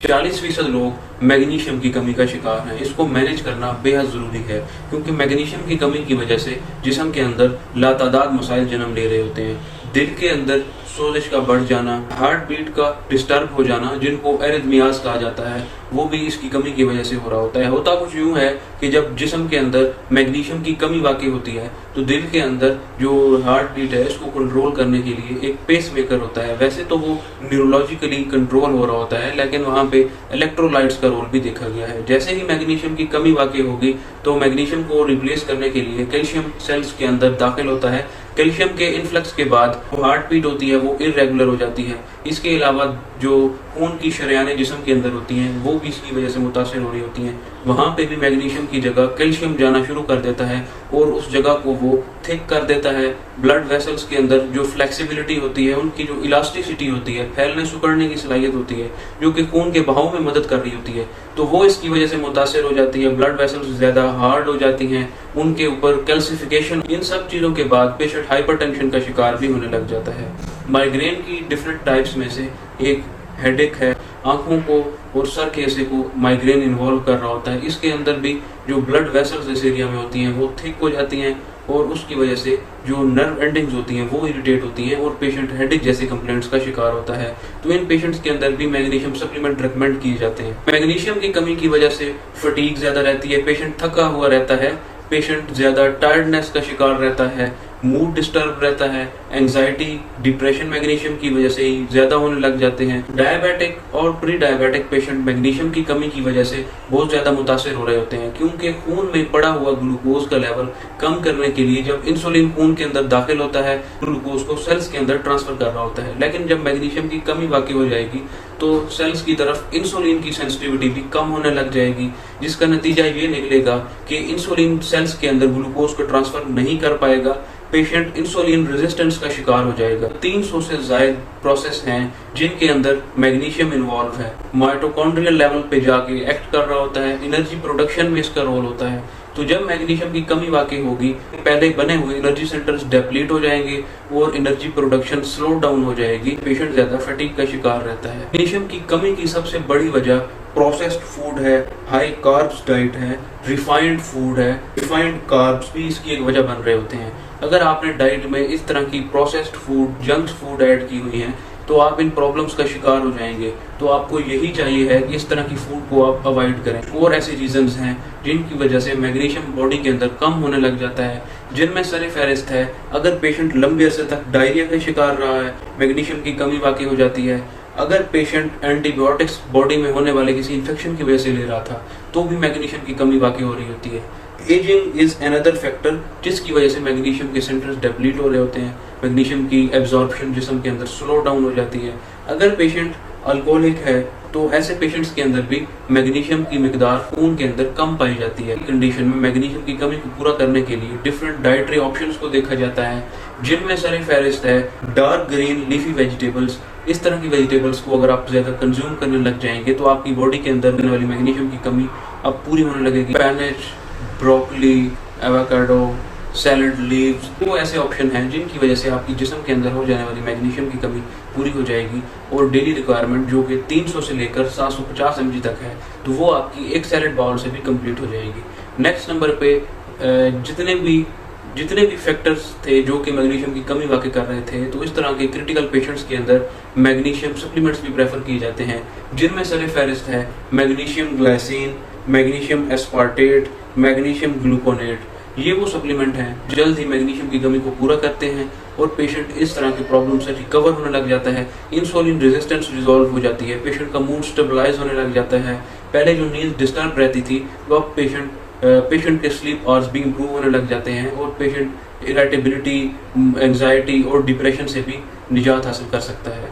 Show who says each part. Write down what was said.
Speaker 1: 40% लोग मैग्नीशियम की कमी का शिकार हैं। इसको मैनेज करना बेहद ज़रूरी है, क्योंकि मैग्नीशियम की कमी की वजह से जिस्म के अंदर लातादाद मसाइल जन्म ले रहे होते हैं। दिल के अंदर सोजिश का बढ़ जाना, हार्ट बीट का डिस्टर्ब हो जाना, जिनको एरिथमियाज कहा जाता है, वो भी इसकी कमी की वजह से हो रहा होता है। होता कुछ यूँ है कि जब जिस्म के अंदर मैग्नीशियम की कमी वाक़ई होती है तो दिल के अंदर जो हार्ट बीट है इसको कंट्रोल करने के लिए एक पेस मेकर होता है। वैसे तो वो न्यूरोलॉजिकली कंट्रोल हो रहा होता है, लेकिन वहाँ पे इलेक्ट्रोलाइट्स का रोल भी देखा गया है। जैसे ही मैग्नीशियम की कमी वाक़ई होगी तो मैग्नीशियम को रिप्लेस करने के लिए कैल्शियम सेल्स के अंदर दाखिल होता है। कैल्शियम के इन्फ्लक्स के बाद जो हार्ट बीट होती है वो इरेगुलर हो जाती है। इसके अलावा जो खून की शरेयानें जिस्म के अंदर होती हैं वो भी इसकी वजह से मुतासर हो रही होती हैं। वहाँ पे भी मैग्नीशियम की जगह कैल्शियम जाना शुरू कर देता है और उस जगह को वो थिक कर देता है। ब्लड वेसल्स के अंदर जो फ्लेक्सिबिलिटी होती है, उनकी जो इलास्टिसिटी होती है, फैलने सिकुड़ने की सलाहियत होती है, जो कि खून के बहाव में मदद कर रही होती है, तो वो इसकी वजह से मुतासर हो जाती है। ब्लड वेसल्स ज़्यादा हार्ड हो जाती हैं, उनके ऊपर कैल्सिफिकेशन, इन सब चीज़ों के बाद पेशेंट हाइपरटेंशन का शिकार भी होने लग जाता है। माइग्रेन की डिफरेंट टाइप्स में से एक हेडेक है। आंखों को और सर के हिस्से को माइग्रेन इन्वॉल्व कर रहा होता है। इसके अंदर भी जो ब्लड वेसल्स इस एरिया में होती हैं वो थिक हो जाती हैं और उसकी वजह से जो नर्व एंडिंग्स होती हैं वो इरिटेट होती हैं और पेशेंट हेडेक जैसे कंप्लेंट्स का शिकार होता है। तो इन पेशेंट्स के अंदर भी मैग्नीशियम सप्लीमेंट रिकमेंड किए जाते हैं। मैग्नीशियम की कमी की वजह से फटीग ज़्यादा रहती है, पेशेंट थका हुआ रहता है, पेशेंट ज़्यादा टायर्डनेस का शिकार रहता है, मूड डिस्टर्ब रहता है, एंजाइटी, डिप्रेशन मैग्नीशियम की वजह से ही ज़्यादा होने लग जाते हैं। डायबिटिक और प्री डायबिटिक पेशेंट मैग्नीशियम की कमी की वजह से बहुत ज़्यादा मुतासर हो रहे होते हैं, क्योंकि खून में पड़ा हुआ ग्लूकोज का लेवल कम करने के लिए जब इंसुलिन खून के अंदर दाखिल होता है, ग्लूकोज को सेल्स के अंदर ट्रांसफर कर रहा होता है। लेकिन जब मैग्नीशियम की कमी वाक़ई हो जाएगी तो सेल्स की तरफ इंसुलिन की सेंसिटिविटी भी कम होने लग जाएगी, जिसका नतीजा ये निकलेगा कि इंसुलिन सेल्स के अंदर ग्लूकोज को ट्रांसफर नहीं कर पाएगा, पेशेंट इंसुलिन रेजिस्टेंस का शिकार हो जाएगा। 300 से ज़ायद प्रोसेस हैं जिनके अंदर मैग्नीशियम इन्वॉल्व है। माइटोकॉन्ड्रियल लेवल पे जाके एक्ट कर रहा होता है, एनर्जी प्रोडक्शन में इसका रोल होता है। तो जब मैग्नीशियम की कमी वाक़ई होगी, पहले बने हुए एनर्जी सेंटर्स डेप्लीट हो जाएंगे और एनर्जी प्रोडक्शन स्लो डाउन हो जाएगी, पेशेंट ज़्यादा फटीग का शिकार रहता है। मैग्नीशियम की कमी की सबसे बड़ी वजह प्रोसेस्ड फूड है, हाई कार्ब्स डाइट है, रिफाइंड फूड है। रिफाइंड कार्ब्स भी इसकी एक वजह बन रहे होते हैं। अगर आपने डाइट में इस तरह की processed food, junk food add की हुई है तो आप इन प्रॉब्लम्स का शिकार हो जाएंगे। तो आपको यही चाहिए है कि इस तरह की फूड को आप अवॉइड करें। और ऐसे रीजंस हैं जिनकी वजह से मैग्नीशियम बॉडी के अंदर कम होने लग जाता है, जिनमें सर फहरिस्त है अगर पेशेंट लंबे अरसे तक डायरिया का शिकार रहा है, मैग्नीशियम की कमी वाक़ई हो जाती है। अगर पेशेंट एंटीबायोटिक्स बॉडी में होने वाले किसी इन्फेक्शन की वजह से ले रहा था तो भी मैग्नीशियम की कमी वाक़ई हो रही होती है। एजिंग इज अनदर फैक्टर जिसकी वजह से मैग्नीशियम के सेंटर्स डेप्लीट हो रहे होते हैं, मैग्नीशियम की एब्जॉर्प्शन जिस्म के अंदर स्लो डाउन हो जाती है। अगर पेशेंट अल्कोहलिक है तो ऐसे पेशेंट्स के अंदर भी मैग्नीशियम की मिकदार खून के अंदर कम पाई जाती है। कंडीशन में मैग्नीशियम की कमी को पूरा करने के लिए डिफरेंट डाइटरी ऑप्शंस को देखा जाता है, जिनमें सर फहरिस्त है डार्क ग्रीन लीफी वेजिटेबल्स। इस तरह की वेजिटेबल्स को अगर आप ज़्यादा कंज्यूम करने लग जाएंगे तो आपकी बॉडी के अंदर होने वाली मैग्नीशियम की कमी अब पूरी होने लगेगी। Spinach, broccoli, avocado, salad leaves, वो ऐसे ऑप्शन हैं जिनकी वजह से आपकी जिस्म के अंदर हो जाने वाली मैग्नीशियम की कमी पूरी हो जाएगी। और डेली रिक्वायरमेंट जो कि 300 से लेकर 750 mg तक है, तो वो आपकी एक सैलड बाउल से भी कंप्लीट हो जाएगी। नेक्स्ट नंबर पे जितने भी फैक्टर्स थे जो कि मैग्नीशियम की कमी वाक़ई कर रहे थे, तो इस तरह के क्रिटिकल पेशेंट्स के अंदर मैग्नीशियम सप्लीमेंट्स भी प्रेफर किए जाते हैं, जिनमें सर फहरिस्त है magnesium glycine, magnesium aspartate, magnesium gluconate. ये वो सप्लीमेंट हैं जल्द ही मैग्नीशियम की कमी को पूरा करते हैं और पेशेंट इस तरह के प्रॉब्लम से रिकवर होने लग जाता है। इंसुलिन रेजिस्टेंस रिजॉल्व हो जाती है, पेशेंट का मूड स्टेबलाइज होने लग जाता है। पहले जो नींद डिस्टर्ब रहती थी वो अब पेशेंट के स्लीप आवर्स भी इम्प्रूव होने लग जाते हैं और पेशेंट इरिटेबिलिटी, एंजाइटी और डिप्रेशन से भी निजात हासिल कर सकता है।